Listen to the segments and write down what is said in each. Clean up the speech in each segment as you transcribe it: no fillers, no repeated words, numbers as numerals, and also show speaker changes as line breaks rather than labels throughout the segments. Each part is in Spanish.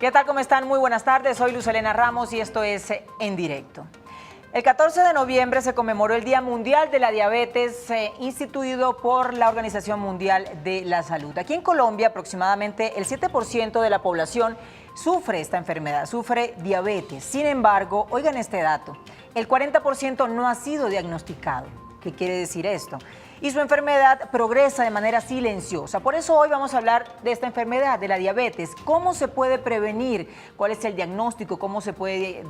¿Qué tal? ¿Cómo están? Muy buenas tardes. Soy Luz Helena Ramos y esto es En Directo. El 14 de noviembre se conmemoró el Día Mundial de la Diabetes, instituido por la Organización Mundial de la Salud. Aquí en Colombia, aproximadamente el 7% de la población sufre esta enfermedad, sufre diabetes. Sin embargo, oigan este dato, el 40% no ha sido diagnosticado. ¿Qué quiere decir esto? Y su enfermedad progresa de manera silenciosa. Por eso hoy vamos a hablar de esta enfermedad, de la diabetes. ¿Cómo se puede prevenir? ¿Cuál es el diagnóstico? ¿Cómo se puede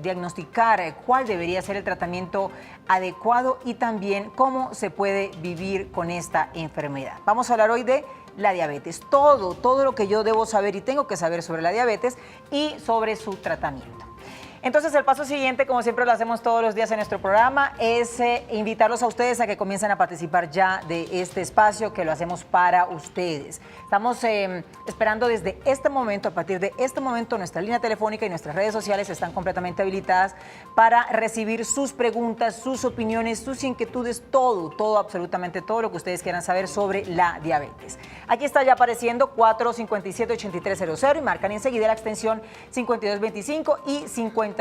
diagnosticar? ¿Cuál debería ser el tratamiento adecuado? Y también cómo se puede vivir con esta enfermedad. Vamos a hablar hoy de la diabetes. Todo lo que yo debo saber y tengo que saber sobre la diabetes y sobre su tratamiento. Entonces, el paso siguiente, como siempre lo hacemos todos los días en nuestro programa, es invitarlos a ustedes a que comiencen a participar ya de este espacio que lo hacemos para ustedes. Estamos esperando desde este momento, a partir de este momento, nuestra línea telefónica y nuestras redes sociales están completamente habilitadas para recibir sus preguntas, sus opiniones, sus inquietudes, todo, absolutamente todo lo que ustedes quieran saber sobre la diabetes. Aquí está ya apareciendo 457-8300 y marcan enseguida la extensión 5225 y 5226.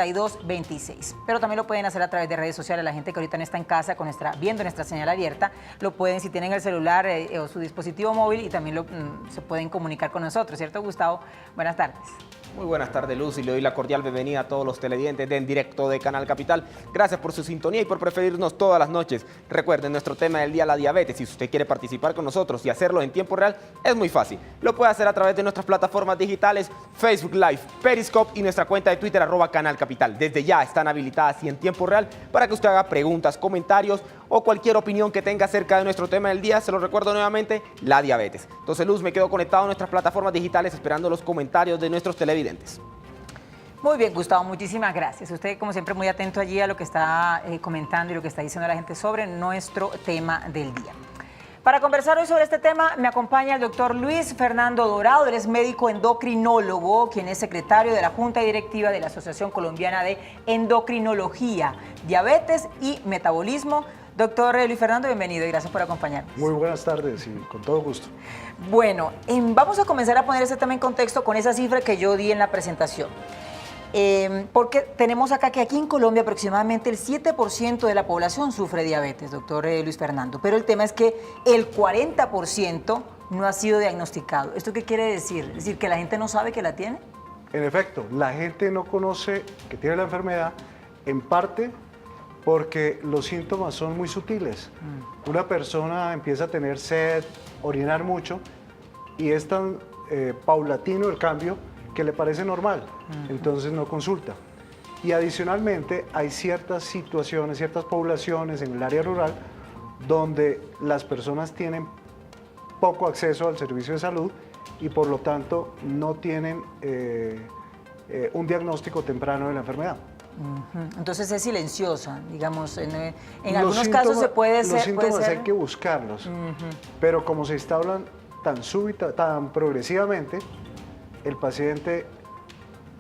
Pero también lo pueden hacer a través de redes sociales. La gente que ahorita no está en casa viendo nuestra señal abierta, lo pueden si tienen el celular o su dispositivo móvil y también se pueden comunicar con nosotros, ¿cierto, Gustavo? Buenas tardes.
Muy buenas tardes, Luz, y le doy la cordial bienvenida a todos los televidentes de En Directo de Canal Capital. Gracias por su sintonía y por preferirnos todas las noches. Recuerden, nuestro tema del día, la diabetes. Si usted quiere participar con nosotros y hacerlo en tiempo real, es muy fácil. Lo puede hacer a través de nuestras plataformas digitales, Facebook Live, Periscope y nuestra cuenta de Twitter, @Canal Capital. Desde ya están habilitadas y en tiempo real para que usted haga preguntas, comentarios o cualquier opinión que tenga acerca de nuestro tema del día. Se lo recuerdo nuevamente, la diabetes. Entonces, Luz, me quedo conectado a nuestras plataformas digitales esperando los comentarios de nuestros televidentes.
Muy bien, Gustavo, muchísimas gracias. Usted, como siempre, muy atento allí a lo que está comentando y lo que está diciendo la gente sobre nuestro tema del día. Para conversar hoy sobre este tema, me acompaña el doctor Luis Fernando Dorado. Él es médico endocrinólogo, quien es secretario de la Junta Directiva de la Asociación Colombiana de Endocrinología, Diabetes y Metabolismo. Doctor Luis Fernando, bienvenido y gracias por acompañarnos.
Muy buenas tardes y con todo gusto.
Bueno, vamos a comenzar a poner este tema en contexto con esa cifra que yo di en la presentación. Porque tenemos acá que aquí en Colombia aproximadamente el 7% de la población sufre diabetes, doctor Luis Fernando, pero el tema es que el 40% no ha sido diagnosticado. ¿Esto qué quiere decir? ¿Es decir, que la gente no sabe que la tiene?
En efecto, la gente no conoce que tiene la enfermedad, en parte porque los síntomas son muy sutiles. Una persona empieza a tener sed, orinar mucho, y es tan paulatino el cambio que le parece normal, entonces no consulta. Y adicionalmente hay ciertas situaciones, ciertas poblaciones en el área rural donde las personas tienen poco acceso al servicio de salud y por lo tanto no tienen un diagnóstico temprano de la enfermedad.
Entonces es silenciosa, digamos, en algunos casos se puede ser...
Los síntomas hay que buscarlos, pero como se instauran tan súbita, tan progresivamente, el paciente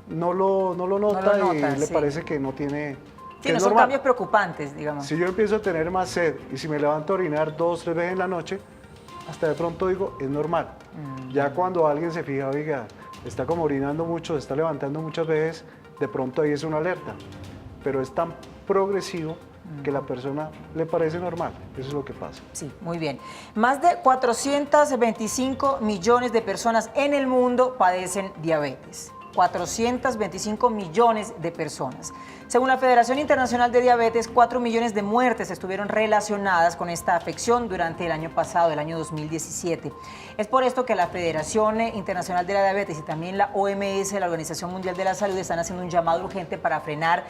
no lo nota y le parece que no tiene...
Sí, no son cambios preocupantes, digamos.
Si yo empiezo a tener más sed y si me levanto a orinar 2 o 3 veces en la noche, hasta de pronto digo, es normal. Ya cuando alguien se fija, oiga, está como orinando mucho, se está levantando muchas veces, de pronto ahí es una alerta. Pero es tan progresivo que la persona le parece normal. Eso es lo que pasa.
Sí, muy bien. Más de 425 millones de personas en el mundo padecen diabetes. 425 millones de personas. Según la Federación Internacional de Diabetes, 4 millones de muertes estuvieron relacionadas con esta afección durante el año pasado, el año 2017. Es por esto que la Federación Internacional de la Diabetes y también la OMS, la Organización Mundial de la Salud, están haciendo un llamado urgente para frenar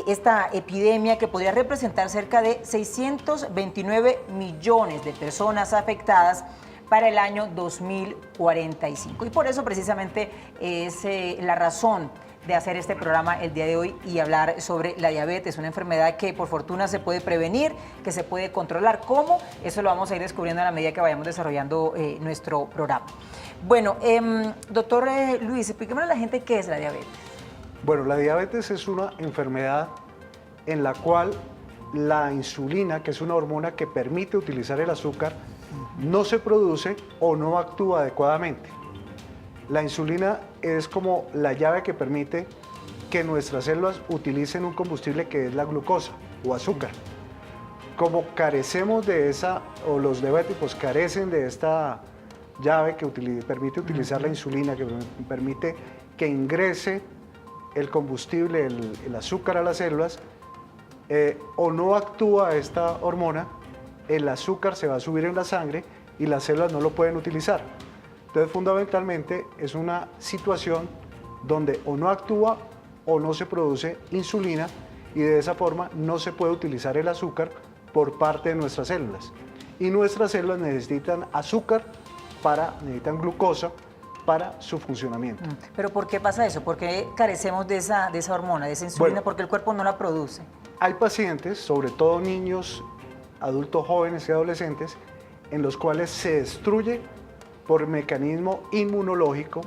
esta epidemia que podría representar cerca de 629 millones de personas afectadas para el año 2045. Y por eso precisamente es la razón de hacer este programa el día de hoy y hablar sobre la diabetes, una enfermedad que por fortuna se puede prevenir, que se puede controlar. ¿Cómo? Eso lo vamos a ir descubriendo a la medida que vayamos desarrollando nuestro programa. Bueno, doctor Luis, explíqueme a la gente qué es la diabetes.
Bueno, la diabetes es una enfermedad en la cual la insulina, que es una hormona que permite utilizar el azúcar, no se produce o no actúa adecuadamente. La insulina es como la llave que permite que nuestras células utilicen un combustible que es la glucosa o azúcar. Como carecemos de esa, o los diabéticos carecen de esta llave que permite utilizar la insulina, que permite que ingrese el combustible, el azúcar a las células, o no actúa esta hormona, el azúcar se va a subir en la sangre y las células no lo pueden utilizar. Entonces, fundamentalmente, es una situación donde o no actúa o no se produce insulina y de esa forma no se puede utilizar el azúcar por parte de nuestras células. Y nuestras células necesitan azúcar, necesitan glucosa para su funcionamiento.
¿Pero por qué pasa eso? ¿Por qué carecemos de esa hormona, de esa insulina?
Bueno,
porque el cuerpo no la produce.
Hay pacientes, sobre todo niños, adultos jóvenes y adolescentes, en los cuales se destruye por mecanismo inmunológico,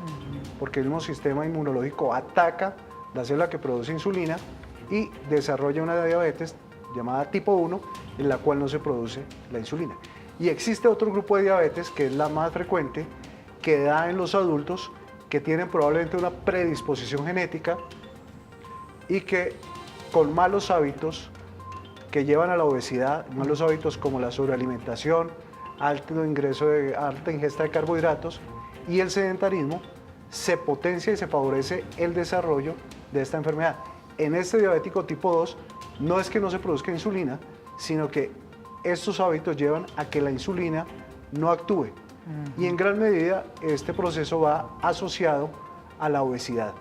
porque el mismo sistema inmunológico ataca la célula que produce insulina y desarrolla una diabetes llamada tipo 1, en la cual no se produce la insulina. Y existe otro grupo de diabetes, que es la más frecuente, que da en los adultos, que tienen probablemente una predisposición genética y que con malos hábitos que llevan a la obesidad, malos hábitos como la sobrealimentación, alta ingesta de carbohidratos y el sedentarismo, se potencia y se favorece el desarrollo de esta enfermedad. En este diabético tipo 2 no es que no se produzca insulina, sino que estos hábitos llevan a que la insulina no actúe. Y en gran medida este proceso va asociado a la obesidad.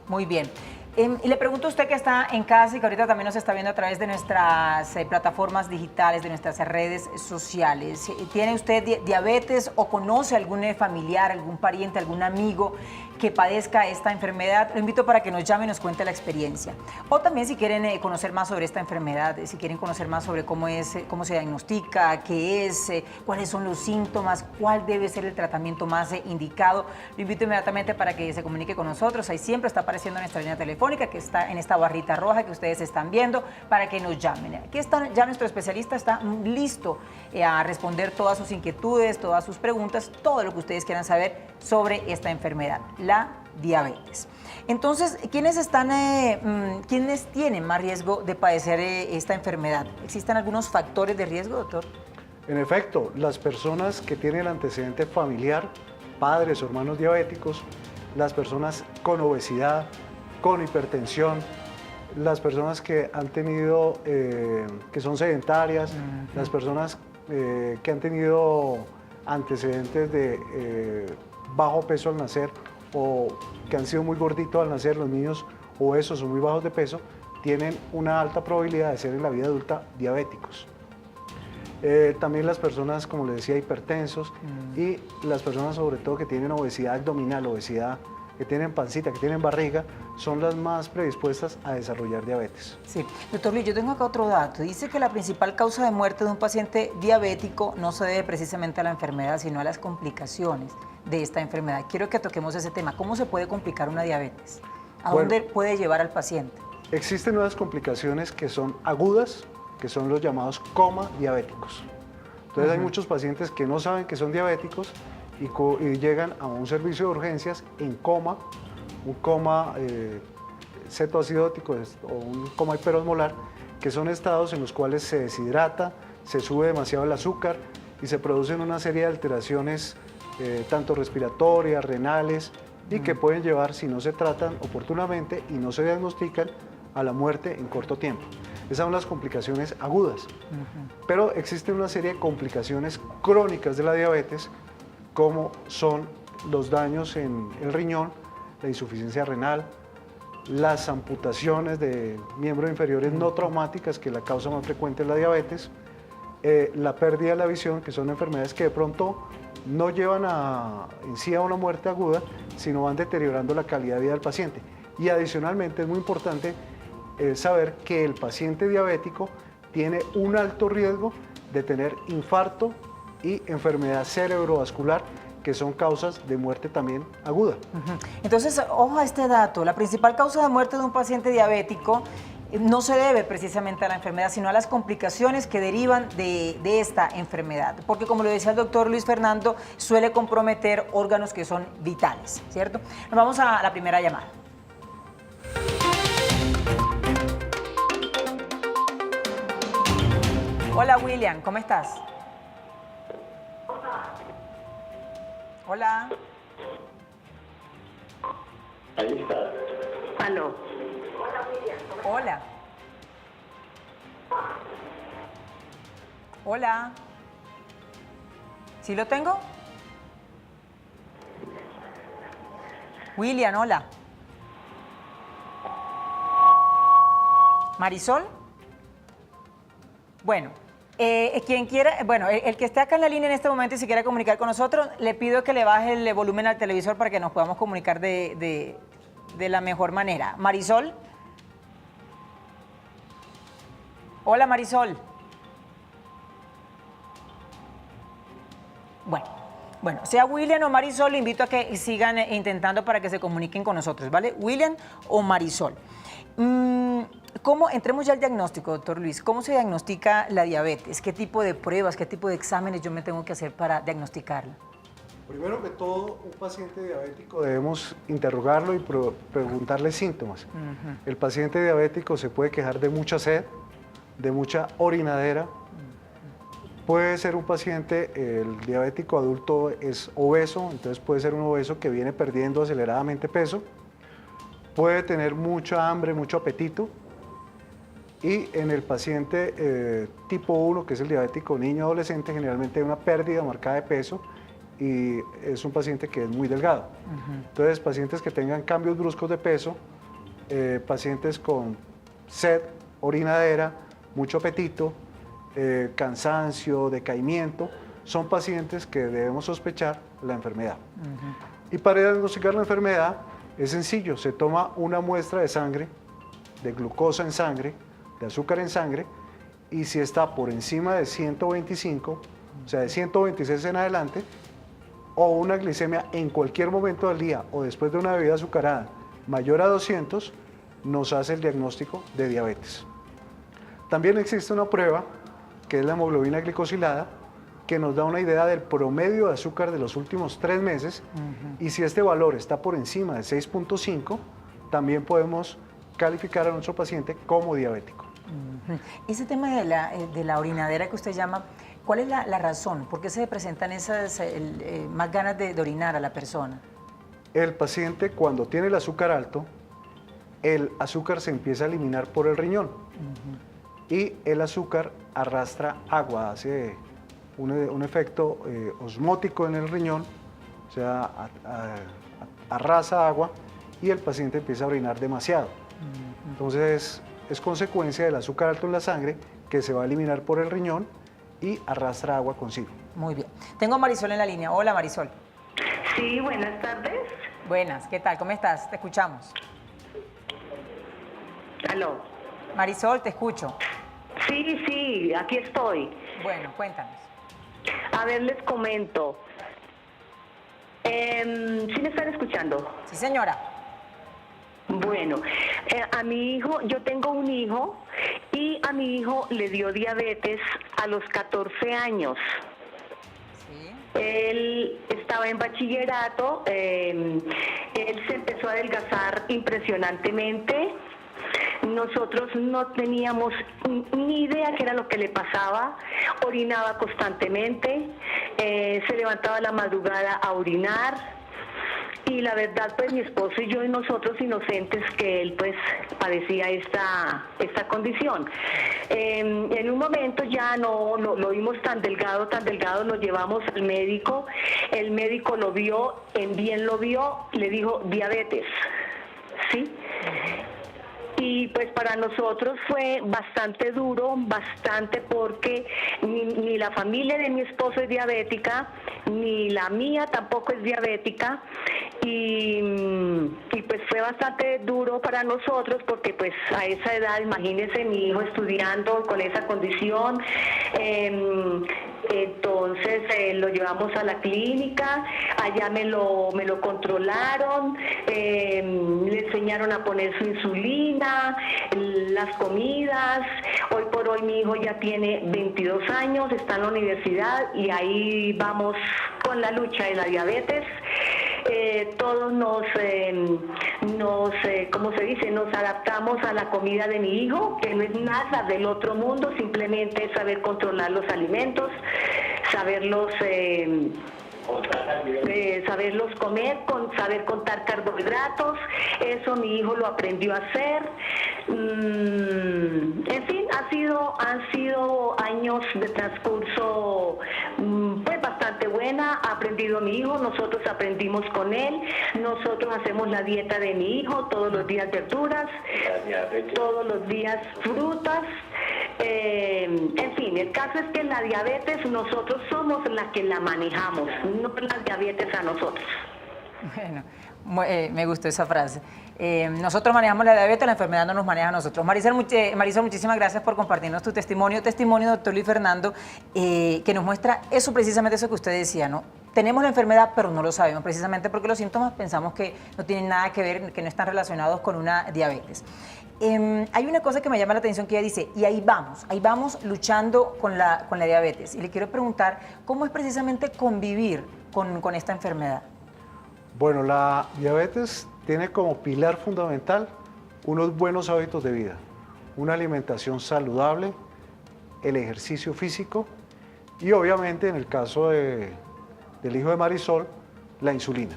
Muy bien. Y le pregunto a usted que está en casa y que ahorita también nos está viendo a través de nuestras plataformas digitales, de nuestras redes sociales. ¿Tiene usted diabetes o conoce algún familiar, algún pariente, algún amigo que padezca esta enfermedad? Lo invito para que nos llame y nos cuente la experiencia. O también si quieren conocer más sobre esta enfermedad, si quieren conocer más sobre cómo se diagnostica, qué es, cuáles son los síntomas, cuál debe ser el tratamiento más indicado, lo invito inmediatamente para que se comunique con nosotros. Ahí siempre está apareciendo nuestra línea telefónica, que está en esta barrita roja que ustedes están viendo, para que nos llamen. Aquí está, ya nuestro especialista está listo a responder todas sus inquietudes, todas sus preguntas, todo lo que ustedes quieran saber sobre esta enfermedad, la diabetes. Entonces, ¿quiénes tienen más riesgo de padecer esta enfermedad? ¿Existen algunos factores de riesgo, doctor?
En efecto, las personas que tienen el antecedente familiar, padres o hermanos diabéticos, las personas con obesidad, con hipertensión, las personas que han tenido, que son sedentarias, las personas que han tenido antecedentes de bajo peso al nacer o que han sido muy gorditos al nacer, los niños obesos o muy bajos de peso, tienen una alta probabilidad de ser en la vida adulta diabéticos. También las personas, como les decía, hipertensos y las personas sobre todo que tienen obesidad abdominal, obesidad que tienen pancita, que tienen barriga, son las más predispuestas a desarrollar diabetes.
Sí. Doctor Luis, yo tengo acá otro dato. Dice que la principal causa de muerte de un paciente diabético no se debe precisamente a la enfermedad, sino a las complicaciones de esta enfermedad. Quiero que toquemos ese tema. ¿Cómo se puede complicar una diabetes? ¿A dónde puede llevar al paciente?
Existen unas complicaciones que son agudas, que son los llamados coma diabéticos. Entonces hay muchos pacientes que no saben que son diabéticos y llegan a un servicio de urgencias en coma, un coma cetoacidótico o un coma hiperosmolar, que son estados en los cuales se deshidrata, se sube demasiado el azúcar y se producen una serie de alteraciones tanto respiratorias, renales, y que pueden llevar, si no se tratan oportunamente y no se diagnostican, a la muerte en corto tiempo. Esas son las complicaciones agudas. Pero existen una serie de complicaciones crónicas de la diabetes, como son los daños en el riñón, la insuficiencia renal, las amputaciones de miembros inferiores no traumáticas, que es la causa más frecuente de la diabetes, la pérdida de la visión, que son enfermedades que de pronto no llevan en sí a una muerte aguda, sino van deteriorando la calidad de vida del paciente. Y adicionalmente es muy importante saber que el paciente diabético tiene un alto riesgo de tener infarto y enfermedad cerebrovascular, que son causas de muerte también aguda.
Entonces, ojo a este dato, la principal causa de muerte de un paciente diabético no se debe precisamente a la enfermedad, sino a las complicaciones que derivan de esta enfermedad. Porque como lo decía el doctor Luis Fernando, suele comprometer órganos que son vitales, ¿cierto? Nos vamos a la primera llamada. Hola William, ¿cómo estás? Hola.
Ahí está. Aló.
Hola. Hola. ¿Sí lo tengo? William, hola. Marisol. Bueno, quien quiera, bueno, el que esté acá en la línea en este momento y se quiera comunicar con nosotros, le pido que le baje el volumen al televisor para que nos podamos comunicar de la mejor manera. Marisol. Hola, Marisol. Bueno, sea William o Marisol, le invito a que sigan intentando para que se comuniquen con nosotros, ¿vale? William o Marisol. Entremos ya al diagnóstico, doctor Luis. ¿Cómo se diagnostica la diabetes? ¿Qué tipo de pruebas, qué tipo de exámenes yo me tengo que hacer para diagnosticarla?
Primero que todo, un paciente diabético debemos interrogarlo y preguntarle síntomas. El paciente diabético se puede quejar de mucha sed, de mucha orinadera. Puede ser un paciente, el diabético adulto es obeso, entonces puede ser un obeso que viene perdiendo aceleradamente peso. Puede tener mucha hambre, mucho apetito. Y en el paciente tipo 1, que es el diabético niño adolescente, generalmente hay una pérdida marcada de peso y es un paciente que es muy delgado. Entonces, pacientes que tengan cambios bruscos de peso, pacientes con sed, orinadera, mucho apetito, cansancio, decaimiento, son pacientes que debemos sospechar la enfermedad. Y para diagnosticar la enfermedad es sencillo, se toma una muestra de sangre, de glucosa en sangre, de azúcar en sangre, y si está por encima de 125, o sea, de 126 en adelante, o una glicemia en cualquier momento del día o después de una bebida azucarada mayor a 200, nos hace el diagnóstico de diabetes. También existe una prueba, que es la hemoglobina glicosilada, que nos da una idea del promedio de azúcar de los últimos 3 meses, y si este valor está por encima de 6.5, también podemos calificar a nuestro paciente como diabético.
Ese tema de la orinadera que usted llama, ¿cuál es la razón? ¿Por qué se le presentan esas más ganas de orinar a la persona?
El paciente, cuando tiene el azúcar alto, el azúcar se empieza a eliminar por el riñón, y el azúcar arrastra agua, hace un efecto osmótico en el riñón, o sea, arrasa agua y el paciente empieza a orinar demasiado. Entonces es consecuencia del azúcar alto en la sangre que se va a eliminar por el riñón y arrastra agua consigo.
Muy bien. Tengo a Marisol en la línea. Hola, Marisol.
Sí, buenas tardes.
Buenas, ¿qué tal? ¿Cómo estás? Te escuchamos.
Aló.
Marisol, te escucho.
Sí, aquí estoy.
Bueno, cuéntanos.
A ver, les comento. ¿Sí me están escuchando?
Sí, señora.
Bueno, a mi hijo, yo tengo un hijo y a mi hijo le dio diabetes a los 14 años.
Sí.
Él estaba en bachillerato, él se empezó a adelgazar impresionantemente. Nosotros no teníamos ni idea qué era lo que le pasaba, orinaba constantemente, se levantaba a la madrugada a orinar. Y la verdad, pues mi esposo y yo y nosotros inocentes que él pues padecía esta condición. En un momento ya no lo vimos tan delgado, lo llevamos al médico, el médico lo vio, bien lo vio, le dijo diabetes, ¿sí? Y pues para nosotros fue bastante duro, bastante porque ni la familia de mi esposo es diabética, ni la mía tampoco es diabética. Y pues fue bastante duro para nosotros porque pues a esa edad, imagínense mi hijo estudiando con esa condición, Entonces lo llevamos a la clínica, allá me lo controlaron, le enseñaron a poner su insulina, las comidas. Hoy por hoy mi hijo ya tiene 22 años, está en la universidad y ahí vamos con la lucha de la diabetes. Todos ¿cómo se dice? Nos adaptamos a la comida de mi hijo, que no es nada del otro mundo, simplemente es saber controlar los alimentos, saberlos comer, saber contar carbohidratos. Eso mi hijo lo aprendió a hacer. En fin, han sido años de transcurso pues bastante buena. Ha aprendido mi hijo, nosotros aprendimos con él. Nosotros hacemos la dieta de mi hijo, todos los días verduras, todos los días frutas. En fin, el caso es que la diabetes nosotros somos las que la manejamos, no la diabetes a nosotros.
Bueno, me gustó esa frase. Nosotros manejamos la diabetes, la enfermedad no nos maneja a nosotros. Marisol, muchísimas gracias por compartirnos tu testimonio, doctor Luis Fernando, que nos muestra eso, precisamente eso que usted decía, ¿no? Tenemos la enfermedad, pero no lo sabemos, precisamente porque los síntomas pensamos que no tienen nada que ver, que no están relacionados con una diabetes. Hay una cosa que me llama la atención que ella dice, y ahí vamos luchando con la diabetes. Y le quiero preguntar, ¿cómo es precisamente convivir con esta enfermedad?
Bueno, la diabetes tiene como pilar fundamental unos buenos hábitos de vida, una alimentación saludable, el ejercicio físico y obviamente en el caso del hijo de Marisol, la insulina,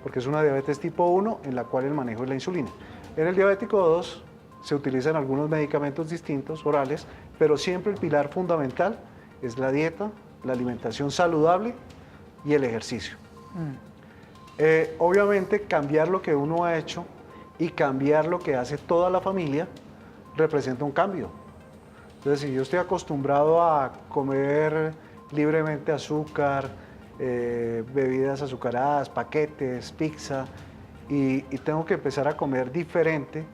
porque es una diabetes tipo 1 en la cual el manejo es la insulina. En el diabético 2 se utilizan algunos medicamentos distintos, orales, pero siempre el pilar fundamental es la dieta, la alimentación saludable y el ejercicio. Obviamente cambiar lo que uno ha hecho y cambiar lo que hace toda la familia representa un cambio. Entonces, si yo estoy acostumbrado a comer libremente azúcar, bebidas azucaradas, paquetes, pizza, y tengo que empezar a comer diferente,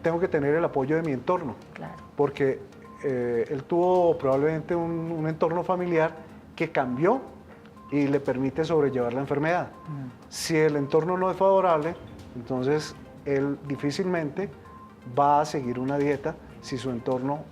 tengo que tener el apoyo de mi entorno.
Claro.
Porque él tuvo probablemente un entorno familiar que cambió y le permite sobrellevar la enfermedad. Si el entorno no es favorable, entonces él difícilmente va a seguir una dieta si su entorno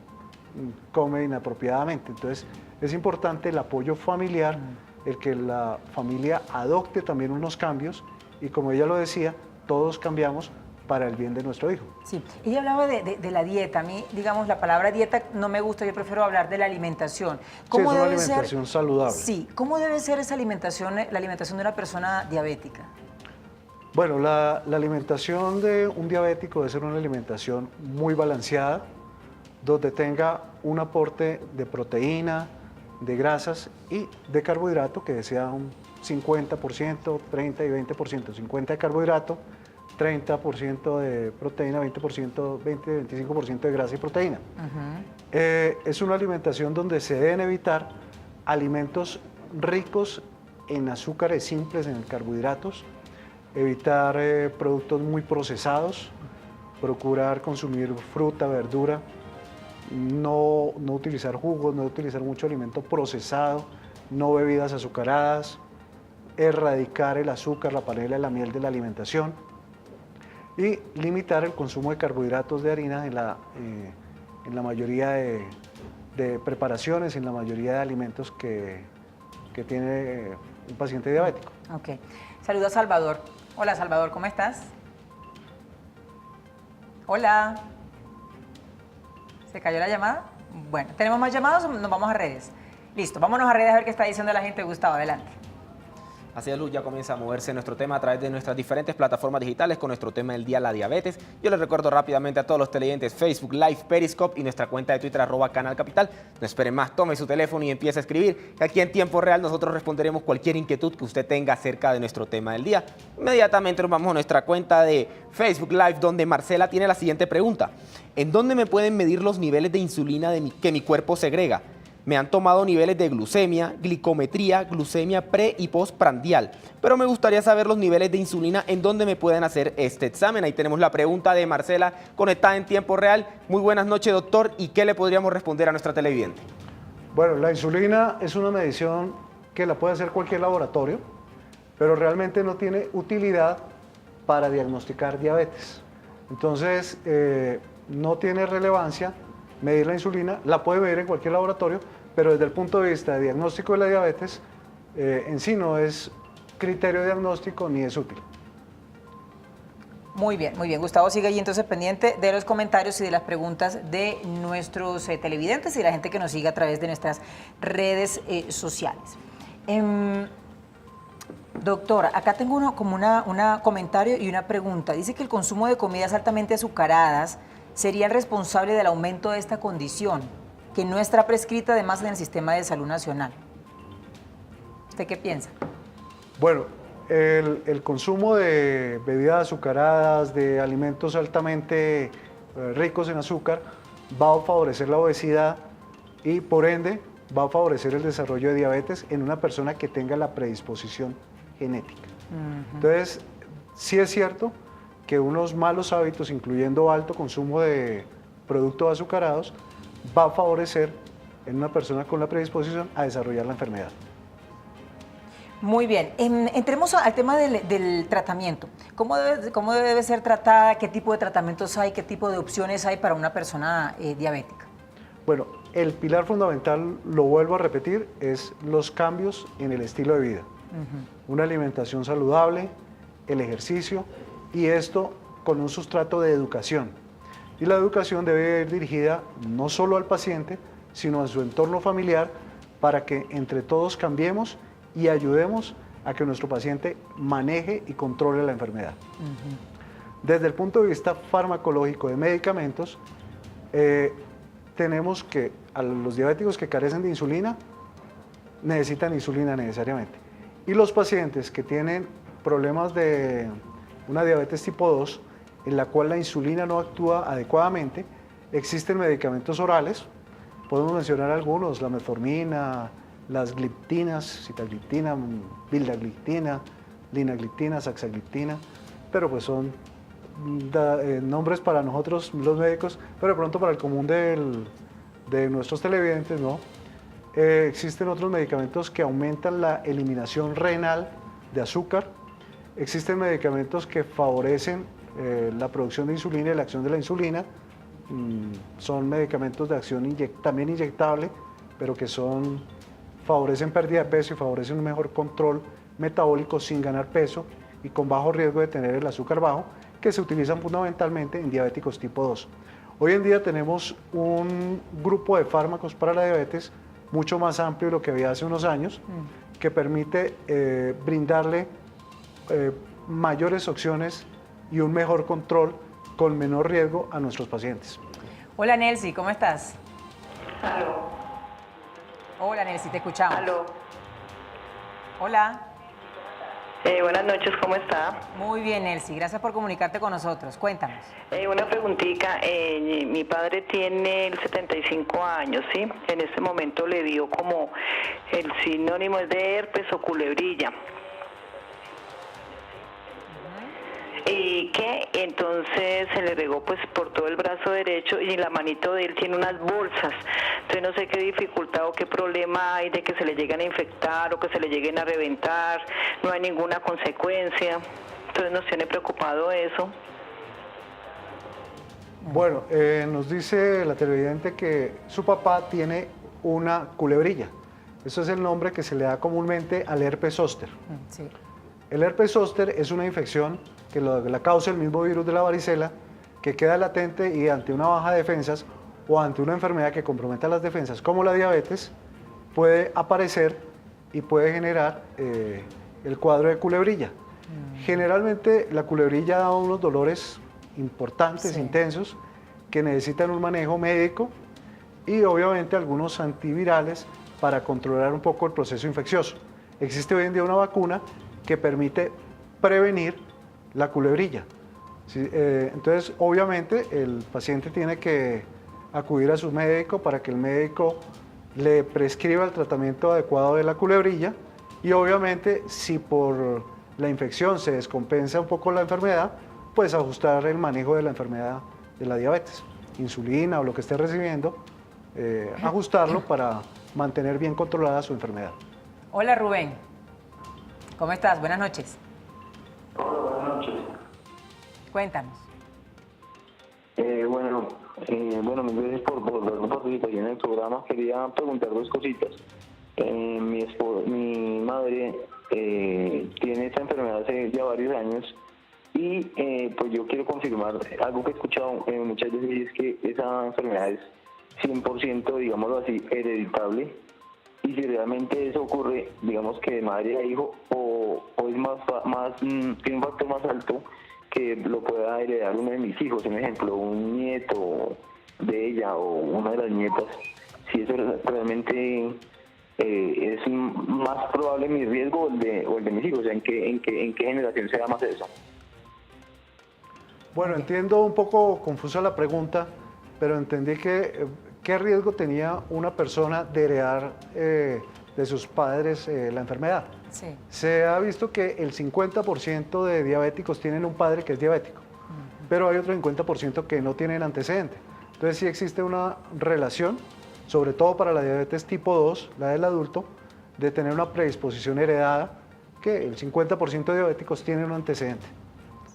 come inapropiadamente. Entonces es importante el apoyo familiar, el que la familia adopte también unos cambios y como ella lo decía, todos cambiamos para el bien de nuestro hijo.
Sí, ella hablaba de la dieta. A mí, digamos, la palabra dieta no me gusta, yo prefiero hablar de la alimentación.
¿Cómo debe ser? Sí, es una alimentación saludable.
Sí, ¿cómo debe ser esa alimentación, la alimentación de una persona diabética?
Bueno, la alimentación de un diabético debe ser una alimentación muy balanceada, donde tenga un aporte de proteína, de grasas y de carbohidrato, que sea un 50%, 30 y 20%, 50 de carbohidrato, 30% de proteína, 20-25% de grasa y proteína. Es una alimentación donde se deben evitar alimentos ricos en azúcares simples, en carbohidratos, evitar productos muy procesados, procurar consumir fruta, verdura, no utilizar jugos, no utilizar mucho alimento procesado, no bebidas azucaradas, erradicar el azúcar, la panela y la miel de la alimentación y limitar el consumo de carbohidratos de harina en la mayoría de preparaciones, en la mayoría de alimentos que tiene un paciente diabético.
Ok. Saludo a Salvador. Hola Salvador, ¿cómo estás? Hola. ¿Se cayó la llamada? Bueno, ¿tenemos más llamados o nos vamos a redes? Listo, vámonos a redes a ver qué está diciendo la gente. Gustavo, adelante.
Así es, Luz, ya comienza a moverse nuestro tema a través de nuestras diferentes plataformas digitales con nuestro tema del día, la diabetes. Yo les recuerdo rápidamente a todos los televidentes Facebook Live, Periscope y nuestra cuenta de Twitter @canalcapital. No esperen más, tome su teléfono y empiece a escribir. Aquí en tiempo real nosotros responderemos cualquier inquietud que usted tenga acerca de nuestro tema del día. Inmediatamente nos vamos a nuestra cuenta de Facebook Live, donde Marcela tiene la siguiente pregunta. ¿En dónde me pueden medir los niveles de insulina que mi cuerpo segrega? Me han tomado niveles de glucemia, glicometría, glucemia pre y postprandial, pero me gustaría saber los niveles de insulina en donde me pueden hacer este examen. Ahí tenemos la pregunta de Marcela conectada en tiempo real. Muy buenas noches, doctor, ¿y qué le podríamos responder a nuestra televidente?
Bueno, la insulina es una medición que la puede hacer cualquier laboratorio, pero realmente no tiene utilidad para diagnosticar diabetes. Entonces, no tiene relevancia medir la insulina, la puede medir en cualquier laboratorio, pero desde el punto de vista de diagnóstico de la diabetes, en sí no es criterio diagnóstico ni es útil.
Muy bien, muy bien. Gustavo sigue allí entonces pendiente de los comentarios y de las preguntas de nuestros televidentes y la gente que nos sigue a través de nuestras redes sociales. Doctora, acá tengo un comentario y una pregunta. Dice que el consumo de comidas altamente azucaradas sería el responsable del aumento de esta condición, que no está prescrita además en el Sistema de Salud Nacional. ¿Usted qué piensa?
Bueno, el consumo de bebidas azucaradas, de alimentos altamente ricos en azúcar, va a favorecer la obesidad y por ende va a favorecer el desarrollo de diabetes en una persona que tenga la predisposición genética. Entonces, sí es cierto que unos malos hábitos, incluyendo alto consumo de productos azucarados, va a favorecer en una persona con la predisposición a desarrollar la enfermedad.
Muy bien, entremos al tema del tratamiento. ¿Cómo debe ser tratada? ¿Qué tipo de tratamientos hay? ¿Qué tipo de opciones hay para una persona diabética?
Bueno, el pilar fundamental, lo vuelvo a repetir, es los cambios en el estilo de vida. Una alimentación saludable, el ejercicio y esto con un sustrato de educación. Y la educación debe ir dirigida no solo al paciente, sino a su entorno familiar para que entre todos cambiemos y ayudemos a que nuestro paciente maneje y controle la enfermedad. Desde el punto de vista farmacológico de medicamentos, tenemos que a los diabéticos que carecen de insulina necesitan insulina necesariamente. Y los pacientes que tienen problemas de una diabetes tipo 2, en la cual la insulina no actúa adecuadamente, existen medicamentos orales, podemos mencionar algunos, la metformina, las gliptinas, sitagliptina, vildagliptina, linagliptina, saxagliptina, pero pues son nombres para nosotros los médicos, pero de pronto para el común de nuestros televidentes, ¿no? Existen otros medicamentos que aumentan la eliminación renal de azúcar, existen medicamentos que favorecen la producción de insulina y la acción de la insulina, son medicamentos de acción también inyectable, pero que favorecen pérdida de peso y favorecen un mejor control metabólico sin ganar peso y con bajo riesgo de tener el azúcar bajo, que se utilizan fundamentalmente en diabéticos tipo 2. Hoy en día tenemos un grupo de fármacos para la diabetes mucho más amplio de lo que había hace unos años, que permite brindarle mayores opciones y un mejor control con menor riesgo a nuestros pacientes.
Hola Nelcy, ¿cómo estás?
Aló.
Hola Nelcy, te escuchamos.
Aló.
Hola.
Buenas noches, ¿cómo está?
Muy bien Nelcy, gracias por comunicarte con nosotros. Cuéntanos.
Una preguntita, mi padre tiene 75 años, ¿sí? En este momento le dio como el sinónimo es de herpes o culebrilla. Y que entonces se le regó pues por todo el brazo derecho y la manito de él tiene unas bolsas. Entonces no sé qué dificultad o qué problema hay de que se le lleguen a infectar o que se le lleguen a reventar, no hay ninguna consecuencia. Entonces nos tiene preocupado eso.
Bueno, nos dice la televidente que su papá tiene una culebrilla. Eso es el nombre que se le da comúnmente al herpes zóster.
Sí.
El herpes zóster es una infección que la causa el mismo virus de la varicela, que queda latente y ante una baja de defensas o ante una enfermedad que comprometa las defensas, como la diabetes, puede aparecer y puede generar el cuadro de culebrilla. Generalmente la culebrilla da unos dolores importantes,
Sí.
intensos, que necesitan un manejo médico y obviamente algunos antivirales para controlar un poco el proceso infeccioso. Existe hoy en día una vacuna que permite prevenir la culebrilla. Sí, entonces, obviamente, el paciente tiene que acudir a su médico para que el médico le prescriba el tratamiento adecuado de la culebrilla y obviamente, si por la infección se descompensa un poco la enfermedad, pues ajustar el manejo de la enfermedad de la diabetes, insulina o lo que esté recibiendo, ajustarlo para mantener bien controlada su enfermedad.
Hola Rubén, ¿cómo estás? Buenas noches.
Hola, buenas noches.
Cuéntanos.
Mil gracias por dar participación en el programa. Quería preguntar dos cositas. Mi madre tiene esta enfermedad hace ya varios años y pues yo quiero confirmar algo que he escuchado muchas veces, y es que esa enfermedad es 100%, digámoslo así, hereditable, y si realmente eso ocurre, digamos que de madre a hijo, o es tiene un factor más alto que lo pueda heredar uno de mis hijos, un ejemplo, un nieto de ella o una de las nietas, si eso realmente es más probable mi riesgo o el de mis hijos, o sea, ¿en qué generación se da más eso?
Bueno, entiendo un poco confusa la pregunta, pero entendí que qué riesgo tenía una persona de heredar de sus padres la enfermedad.
Sí.
Se ha visto que el 50% de diabéticos tienen un padre que es diabético, pero hay otro 50% que no tienen antecedente. Entonces sí existe una relación, sobre todo para la diabetes tipo 2, la del adulto, de tener una predisposición heredada, que el 50% de diabéticos tienen un antecedente,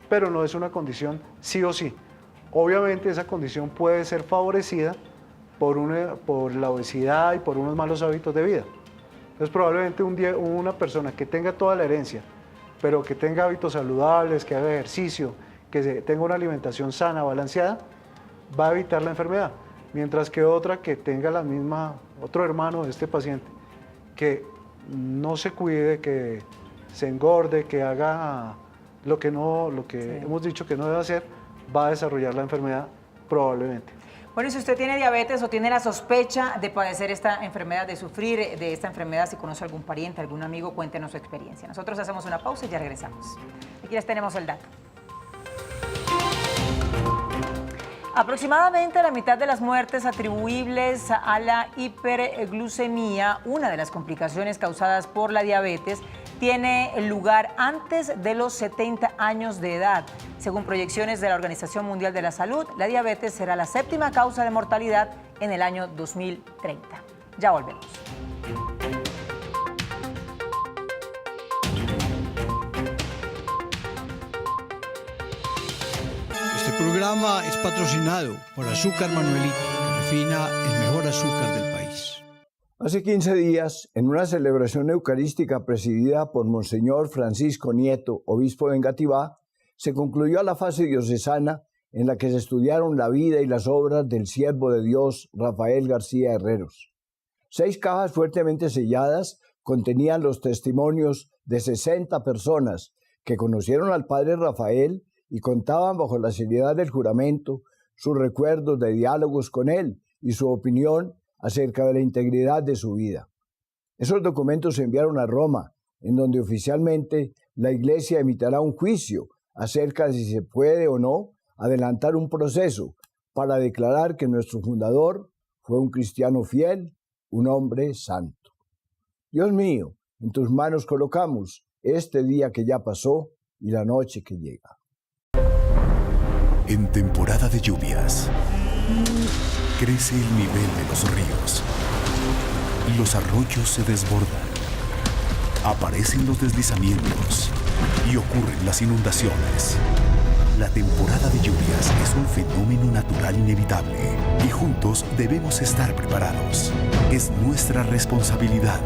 pero no es una condición sí o sí. Obviamente esa condición puede ser favorecida por la obesidad y por unos malos hábitos de vida. Entonces probablemente una persona que tenga toda la herencia, pero que tenga hábitos saludables, que haga ejercicio, que tenga una alimentación sana, balanceada, va a evitar la enfermedad. Mientras que otra que tenga otro hermano de este paciente, que no se cuide, que se engorde, que haga lo que hemos dicho que no debe hacer, va a desarrollar la enfermedad probablemente.
Bueno, y si usted tiene diabetes o tiene la sospecha de padecer esta enfermedad, de sufrir de esta enfermedad, si conoce a algún pariente, algún amigo, cuéntenos su experiencia. Nosotros hacemos una pausa y ya regresamos. Aquí les tenemos el dato. Aproximadamente la mitad de las muertes atribuibles a la hiperglucemia, una de las complicaciones causadas por la diabetes, tiene lugar antes de los 70 años de edad. Según proyecciones de la Organización Mundial de la Salud, la diabetes será la 7ª causa de mortalidad en el año 2030. Ya volvemos.
Este programa es patrocinado por Azúcar Manuelito, que refina el mejor azúcar del país.
Hace 15 días, en una celebración eucarística presidida por Monseñor Francisco Nieto, obispo de Engativá, se concluyó la fase diocesana en la que se estudiaron la vida y las obras del siervo de Dios Rafael García Herreros. 6 cajas fuertemente selladas contenían los testimonios de 60 personas que conocieron al padre Rafael y contaban bajo la seriedad del juramento sus recuerdos de diálogos con él y su opinión acerca de la integridad de su vida. Esos documentos se enviaron a Roma, en donde oficialmente la Iglesia emitirá un juicio acerca de si se puede o no adelantar un proceso para declarar que nuestro fundador fue un cristiano fiel, un hombre santo. Dios mío, en tus manos colocamos este día que ya pasó y la noche que llega.
En temporada de lluvias, crece el nivel de los ríos. Los arroyos se desbordan. Aparecen los deslizamientos y ocurren las inundaciones. La temporada de lluvias es un fenómeno natural inevitable y juntos debemos estar preparados. Es nuestra responsabilidad.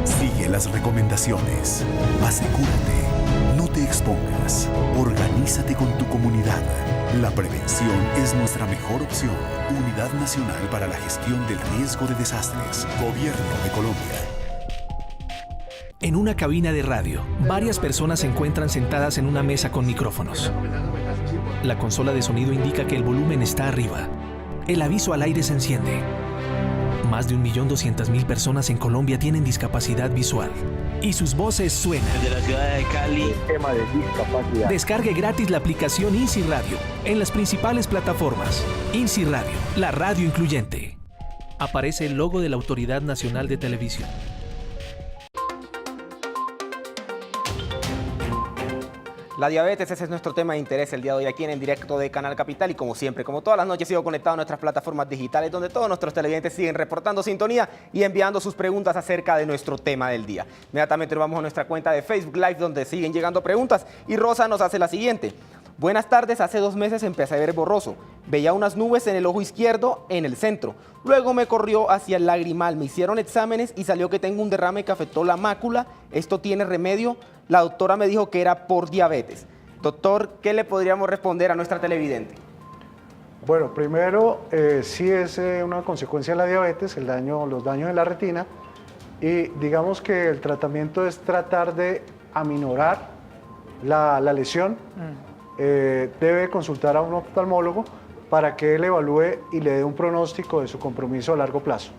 Sigue las recomendaciones. Asegúrate. No te expongas. Organízate con tu comunidad. La prevención es nuestra mejor opción. Unidad Nacional para la Gestión del Riesgo de Desastres. Gobierno de Colombia.
En una cabina de radio, varias personas se encuentran sentadas en una mesa con micrófonos. La consola de sonido indica que el volumen está arriba. El aviso al aire se enciende. Más de 1.200.000 personas en Colombia tienen discapacidad visual. Y sus voces suenan.
Desde la ciudad de Cali.
Tema de discapacidad.
Descargue gratis la aplicación INSI Radio en las principales plataformas. INSI Radio, la radio incluyente. Aparece el logo de la Autoridad Nacional de Televisión.
La diabetes, ese es nuestro tema de interés el día de hoy aquí en directo de Canal Capital y como siempre, como todas las noches, sigo conectado a nuestras plataformas digitales donde todos nuestros televidentes siguen reportando sintonía y enviando sus preguntas acerca de nuestro tema del día. Inmediatamente nos vamos a nuestra cuenta de Facebook Live donde siguen llegando preguntas y Rosa nos hace la siguiente. Buenas tardes, hace 2 meses empecé a ver borroso. Veía unas nubes en el ojo izquierdo en el centro. Luego me corrió hacia el lagrimal. Me hicieron exámenes y salió que tengo un derrame que afectó la mácula. ¿Esto tiene remedio? La doctora me dijo que era por diabetes. Doctor, ¿qué le podríamos responder a nuestra televidente?
Bueno, primero, sí es una consecuencia de la diabetes, los daños en la retina. Y digamos que el tratamiento es tratar de aminorar la lesión. Debe consultar a un oftalmólogo para que él evalúe y le dé un pronóstico de su compromiso a largo plazo.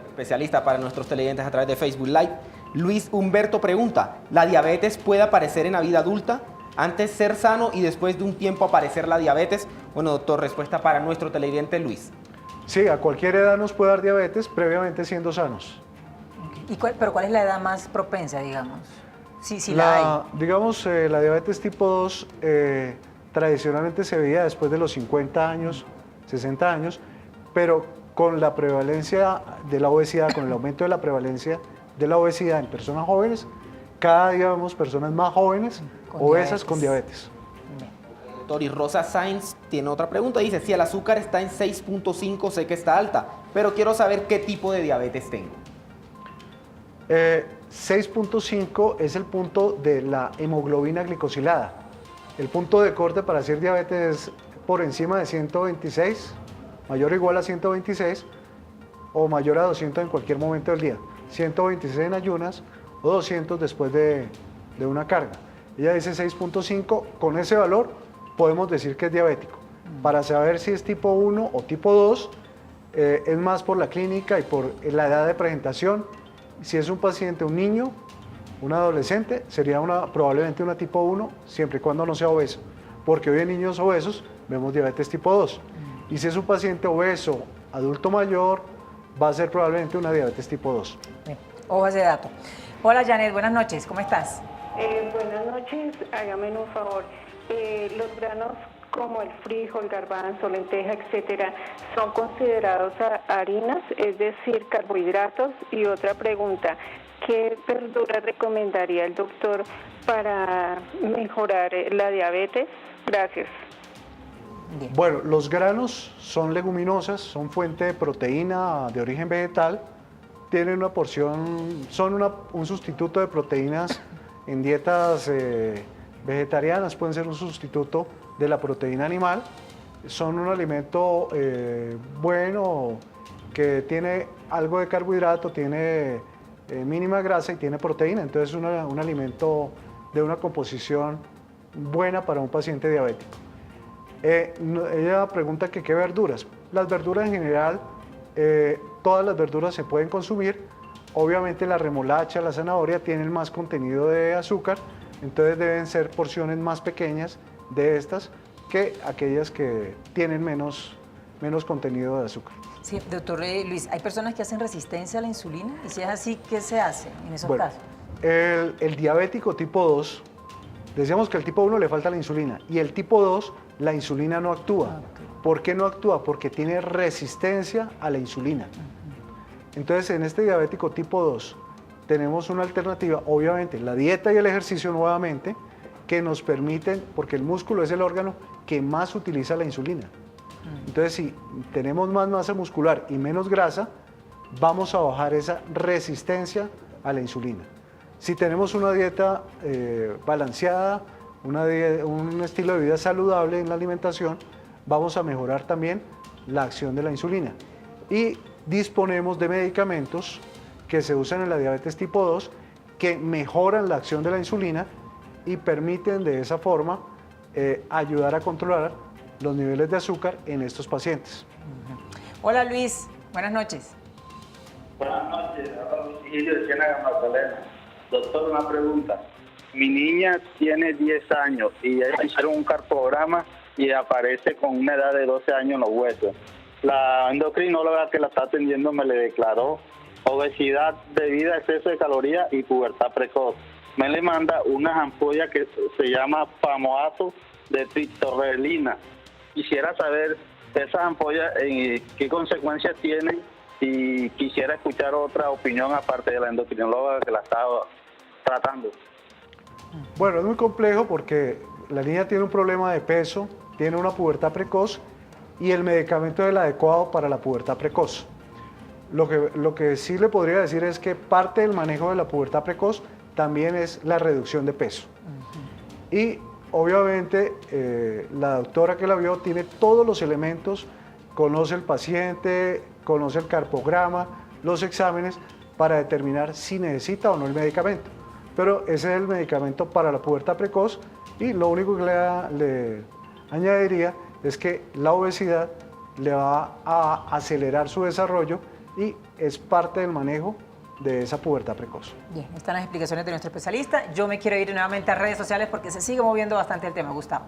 Especialista para nuestros televidentes a través de Facebook Live. Luis Humberto pregunta, ¿la diabetes puede aparecer en la vida adulta? Antes ser sano y después de un tiempo aparecer la diabetes. Bueno, doctor, respuesta para nuestro televidente Luis.
Sí, a cualquier edad nos puede dar diabetes, previamente siendo sanos.
¿Pero cuál es la edad más propensa, digamos? Sí, la hay.
Digamos, la diabetes tipo 2 tradicionalmente se veía después de los 50 años, 60 años, pero con la prevalencia de la obesidad, con el aumento de la prevalencia de la obesidad en personas jóvenes, cada día vemos personas más jóvenes, obesas con diabetes.
Doctor, y Rosa Sainz tiene otra pregunta, dice, si el azúcar está en 6.5, sé que está alta, pero quiero saber qué tipo de diabetes tengo.
6.5 es el punto de la hemoglobina glicosilada. El punto de corte para hacer diabetes es por encima de 126, mayor o igual a 126 o mayor a 200 en cualquier momento del día. 126 en ayunas o 200 después de una carga. Ella dice 6.5, con ese valor podemos decir que es diabético. Para saber si es tipo 1 o tipo 2, es más por la clínica y por la edad de presentación. Si es un paciente, un niño, un adolescente, sería probablemente una tipo 1, siempre y cuando no sea obeso. Porque hoy en niños obesos vemos diabetes tipo 2. Y si es un paciente obeso, adulto mayor, va a ser probablemente una diabetes tipo 2.
Bien, ojo a ese dato. Hola Janet, buenas noches, ¿cómo estás?
Buenas noches, hágame un favor. Los granos como el frijol, garbanzo, lenteja, etcétera, son considerados harinas, es decir, carbohidratos. Y otra pregunta, ¿qué verdura recomendaría el doctor para mejorar la diabetes? Gracias.
Bien.
Bueno, los granos son leguminosas, son fuente de proteína de origen vegetal, tienen una porción, son un sustituto de proteínas en dietas vegetarianas, pueden ser un sustituto de la proteína animal, son un alimento bueno, que tiene algo de carbohidrato, tiene mínima grasa y tiene proteína, entonces es un alimento de una composición buena para un paciente diabético. Ella pregunta que qué verduras. Las verduras en general, todas las verduras se pueden consumir. Obviamente la remolacha, la zanahoria tienen más contenido de azúcar, entonces deben ser porciones más pequeñas de estas que aquellas que tienen menos contenido de azúcar.
Sí, doctor Luis, ¿hay personas que hacen resistencia a la insulina? Y si es así, ¿qué se hace en esos
Bueno,
casos?
El diabético tipo 2, decíamos que al tipo 1 le falta la insulina y el tipo 2 la insulina no actúa. ¿Por qué no actúa? Porque tiene resistencia a la insulina. Entonces, en este diabético tipo 2 tenemos una alternativa, obviamente, la dieta y el ejercicio nuevamente, que nos permiten, porque el músculo es el órgano que más utiliza la insulina. Entonces, si tenemos más masa muscular y menos grasa, vamos a bajar esa resistencia a la insulina. Si tenemos una dieta balanceada, un estilo de vida saludable en la alimentación, vamos a mejorar también la acción de la insulina. Y disponemos de medicamentos que se usan en la diabetes tipo 2 que mejoran la acción de la insulina y permiten de esa forma ayudar a controlar los niveles de azúcar en estos pacientes.
Hola Luis, buenas noches.
Buenas noches, habla Luis Virgilio de Ciénaga, Magdalena. Doctor, una pregunta. Mi niña tiene 10 años y ella hicieron un cartograma y aparece con una edad de 12 años en los huesos. La endocrinóloga que la está atendiendo me le declaró obesidad debido a exceso de calorías y pubertad precoz. me le manda unas ampollas que se llama pamoato de triptorelina. Quisiera saber esas ampollas qué consecuencias tienen y quisiera escuchar otra opinión aparte de la endocrinóloga que la estaba tratando.
Bueno, es muy complejo porque la niña tiene un problema de peso, tiene una pubertad precoz y el medicamento es el adecuado para la pubertad precoz. Lo que sí le podría decir es que parte del manejo de la pubertad precoz también es la reducción de peso. Y obviamente la doctora que la vio tiene todos los elementos, conoce el paciente, conoce el carpograma, los exámenes para determinar si necesita o no el medicamento. Pero ese es el medicamento para la pubertad precoz y lo único que le añadiría es que la obesidad le va a acelerar su desarrollo y es parte del manejo de esa pubertad precoz.
Bien, están las explicaciones de nuestro especialista. Yo me quiero ir nuevamente a redes sociales porque se sigue moviendo bastante el tema, Gustavo.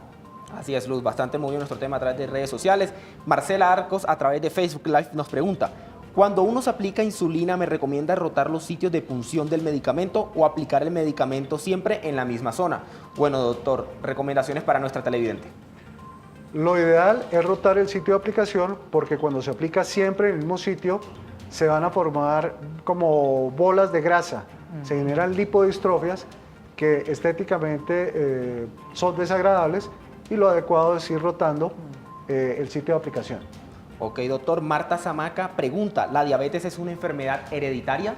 Así es, Luz, bastante movido nuestro tema a través de redes sociales. Marcela Arcos, a través de Facebook Live, nos pregunta: cuando uno se aplica insulina, ¿me recomienda rotar los sitios de punción del medicamento o aplicar el medicamento siempre en la misma zona? Bueno, doctor, recomendaciones para nuestra televidente.
Lo ideal es rotar el sitio de aplicación porque cuando se aplica siempre en el mismo sitio, se van a formar como bolas de grasa, se generan lipodistrofias que estéticamente son desagradables y lo adecuado es ir rotando el sitio de aplicación.
Ok, doctor. Marta Zamaca pregunta: ¿la diabetes es una enfermedad hereditaria?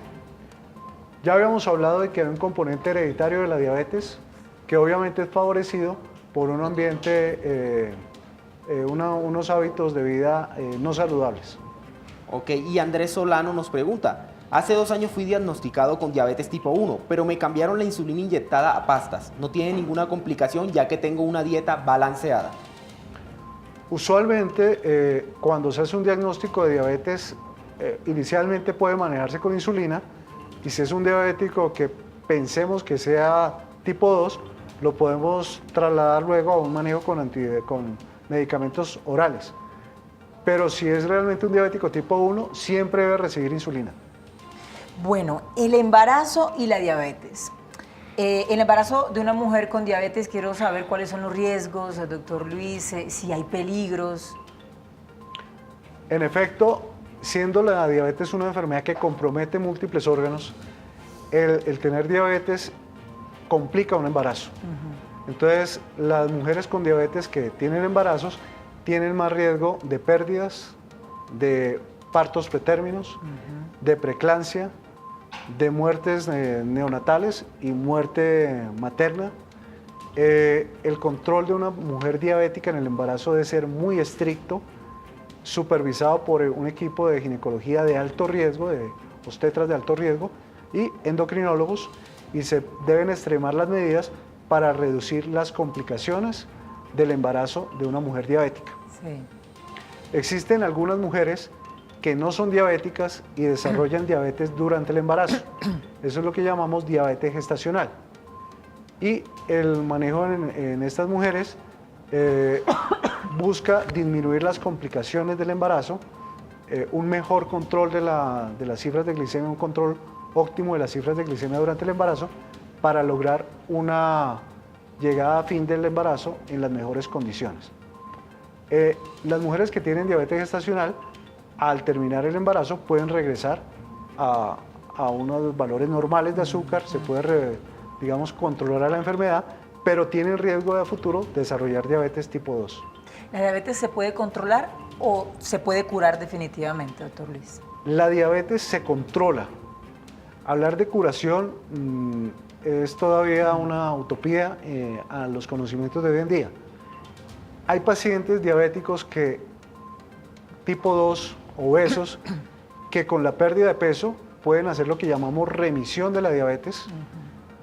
Ya habíamos hablado de que hay un componente hereditario de la diabetes que obviamente es favorecido por un ambiente, unos hábitos de vida no saludables.
Ok, y Andrés Solano nos pregunta: hace 2 años fui diagnosticado con diabetes tipo 1, pero me cambiaron la insulina inyectada a pastas. No tiene ninguna complicación ya que tengo una dieta balanceada.
Usualmente, cuando se hace un diagnóstico de diabetes, inicialmente puede manejarse con insulina, y si es un diabético que pensemos que sea tipo 2, lo podemos trasladar luego a un manejo con medicamentos orales. Pero si es realmente un diabético tipo 1, siempre debe recibir insulina.
Bueno, el embarazo y la diabetes. El embarazo de una mujer con diabetes, quiero saber cuáles son los riesgos, doctor Luis, si hay peligros.
En efecto, siendo la diabetes una enfermedad que compromete múltiples órganos, el tener diabetes complica un embarazo. Entonces, las mujeres con diabetes que tienen embarazos tienen más riesgo de pérdidas, de partos pretérminos, de preeclampsia, de muertes neonatales y muerte materna. El control de una mujer diabética en el embarazo debe ser muy estricto, supervisado por un equipo de ginecología de alto riesgo, de obstetras de alto riesgo y endocrinólogos, y se deben extremar las medidas para reducir las complicaciones del embarazo de una mujer diabética.
Sí.
Existen algunas mujeres que no son diabéticas y desarrollan diabetes durante el embarazo. Eso es lo que llamamos diabetes gestacional. Y el manejo en estas mujeres busca disminuir las complicaciones del embarazo, un mejor control de las cifras de glicemia, un control óptimo de las cifras de glicemia durante el embarazo para lograr una llegada a fin del embarazo en las mejores condiciones. Las mujeres que tienen diabetes gestacional, al terminar el embarazo, pueden regresar a unos valores normales de azúcar, se puede, digamos, controlar la enfermedad, pero tienen riesgo de a futuro desarrollar diabetes tipo 2.
¿La diabetes se puede controlar o se puede curar definitivamente, doctor Luis?
La diabetes se controla. Hablar de curación es todavía una utopía a los conocimientos de hoy en día. Hay pacientes diabéticos tipo 2, obesos, que con la pérdida de peso pueden hacer lo que llamamos remisión de la diabetes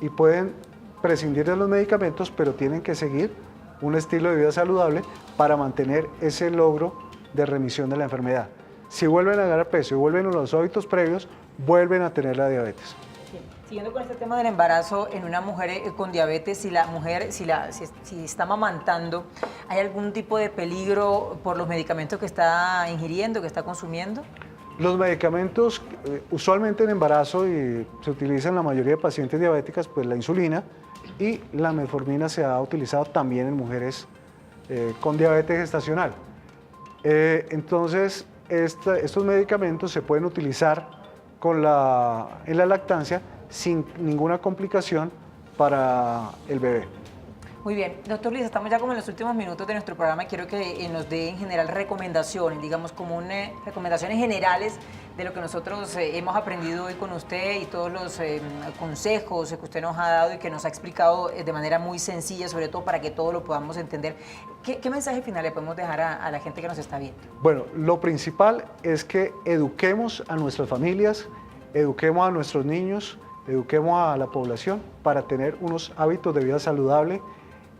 y pueden prescindir de los medicamentos, pero tienen que seguir un estilo de vida saludable para mantener ese logro de remisión de la enfermedad. Si vuelven a ganar peso y vuelven a los hábitos previos, vuelven a tener la diabetes.
Bien. Siguiendo con este tema del embarazo en una mujer con diabetes, si la mujer, si está amamantando, ¿hay algún tipo de peligro por los medicamentos que está ingiriendo, que está consumiendo?
Los medicamentos, usualmente en embarazo y se utiliza en la mayoría de pacientes diabéticas, pues la insulina, y la metformina se ha utilizado también en mujeres con diabetes gestacional. Entonces, estos medicamentos se pueden utilizar en la lactancia sin ninguna complicación para el bebé.
Muy bien, doctor Luis, estamos ya como en los últimos minutos de nuestro programa. Quiero que nos dé en general recomendaciones, digamos como recomendaciones generales de lo que nosotros hemos aprendido hoy con usted y todos los consejos que usted nos ha dado y que nos ha explicado de manera muy sencilla, sobre todo para que todos lo podamos entender. ¿Qué mensaje final le podemos dejar a la gente que nos está viendo?
Bueno, lo principal es que eduquemos a nuestras familias, eduquemos a nuestros niños, eduquemos a la población para tener unos hábitos de vida saludable.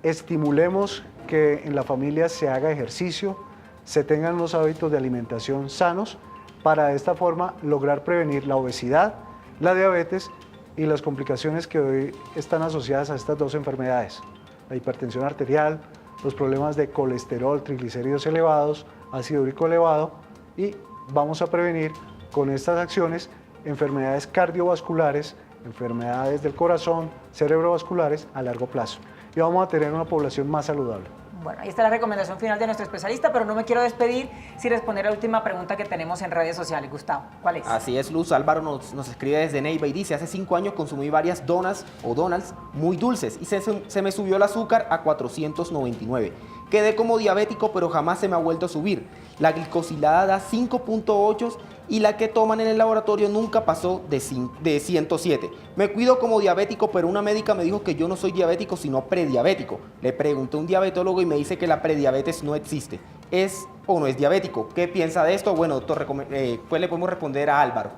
Estimulemos que en la familia se haga ejercicio, se tengan unos hábitos de alimentación sanos para de esta forma lograr prevenir la obesidad, la diabetes y las complicaciones que hoy están asociadas a estas dos enfermedades, la hipertensión arterial, los problemas de colesterol, triglicéridos elevados, ácido úrico elevado, y vamos a prevenir con estas acciones enfermedades cardiovasculares, enfermedades del corazón, cerebrovasculares a largo plazo. Y vamos a tener una población más saludable.
Bueno, ahí está la recomendación final de nuestro especialista, pero no me quiero despedir sin responder a la última pregunta que tenemos en redes sociales. Gustavo, ¿cuál es?
Así es, Luz. Álvaro nos escribe desde Neiva y dice: hace 5 años consumí varias donas o Donalds muy dulces y se me subió el azúcar a 499. Quedé como diabético, pero jamás se me ha vuelto a subir. La glicosilada da 5.8 y la que toman en el laboratorio nunca pasó de 107. Me cuido como diabético, pero una médica me dijo que yo no soy diabético, sino prediabético. Le pregunté a un diabetólogo y me dice que la prediabetes no existe. ¿Es o no es diabético? ¿Qué piensa de esto? Bueno, doctor, pues le podemos responder a Álvaro.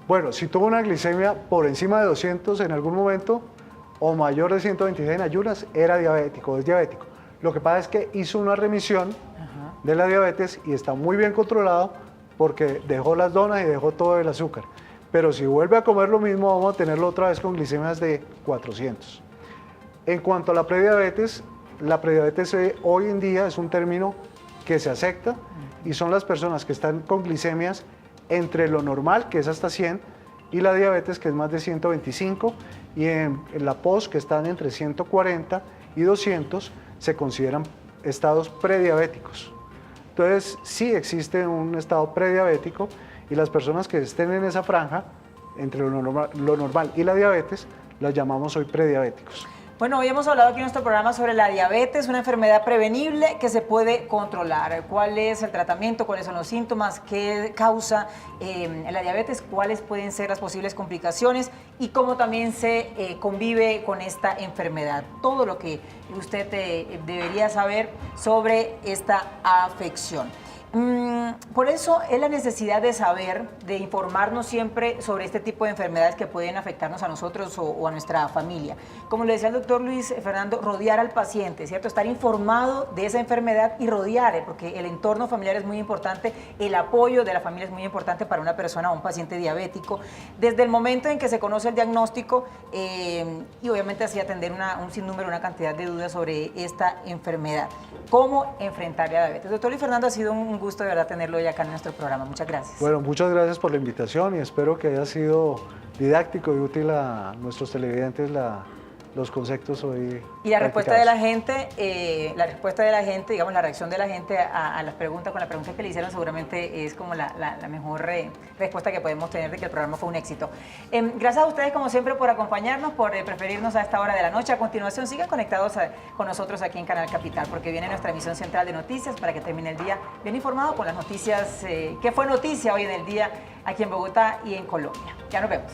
Bueno, si tuvo una glicemia por encima de 200 en algún momento o mayor de 126 en ayunas, era diabético, es diabético. Lo que pasa es que hizo una remisión de la diabetes y está muy bien controlado porque dejó las donas y dejó todo el azúcar. Pero si vuelve a comer lo mismo, vamos a tenerlo otra vez con glicemias de 400. En cuanto a la prediabetes hoy en día es un término que se acepta y son las personas que están con glicemias entre lo normal, que es hasta 100, y la diabetes, que es más de 125, y en la POS, que están entre 140 y 200, se consideran estados prediabéticos. Entonces, sí existe un estado prediabético y las personas que estén en esa franja, entre lo normal y la diabetes, las llamamos hoy prediabéticos.
Bueno, hoy hemos hablado aquí en nuestro programa sobre la diabetes, una enfermedad prevenible que se puede controlar. ¿Cuál es el tratamiento? ¿Cuáles son los síntomas? ¿Qué causa la diabetes? ¿Cuáles pueden ser las posibles complicaciones? Y cómo también se convive con esta enfermedad. Todo lo que usted debería saber sobre esta afección. Por eso es la necesidad de saber, de informarnos siempre sobre este tipo de enfermedades que pueden afectarnos a nosotros o a nuestra familia. Como le decía el doctor Luis Fernando, rodear al paciente, ¿cierto? Estar informado de esa enfermedad y rodear, porque el entorno familiar es muy importante, el apoyo de la familia es muy importante para una persona o un paciente diabético, desde el momento en que se conoce el diagnóstico y obviamente así atender un sinnúmero, una cantidad de dudas sobre esta enfermedad. ¿Cómo enfrentar la diabetes? Doctor Luis Fernando, ha sido un gusto de verdad tenerlo hoy acá en nuestro programa. Muchas gracias.
Bueno, muchas gracias por la invitación y espero que haya sido didáctico y útil a nuestros televidentes los conceptos hoy.
Y la respuesta de la gente, digamos, la reacción de la gente a las preguntas, con la pregunta que le hicieron, seguramente es como la mejor respuesta que podemos tener de que el programa fue un éxito. Gracias a ustedes, como siempre, por acompañarnos, por preferirnos a esta hora de la noche. A continuación, sigan conectados con nosotros aquí en Canal Capital, porque viene nuestra emisión central de noticias para que termine el día bien informado con las noticias que fue noticia hoy en el día aquí en Bogotá y en Colombia. Ya nos vemos.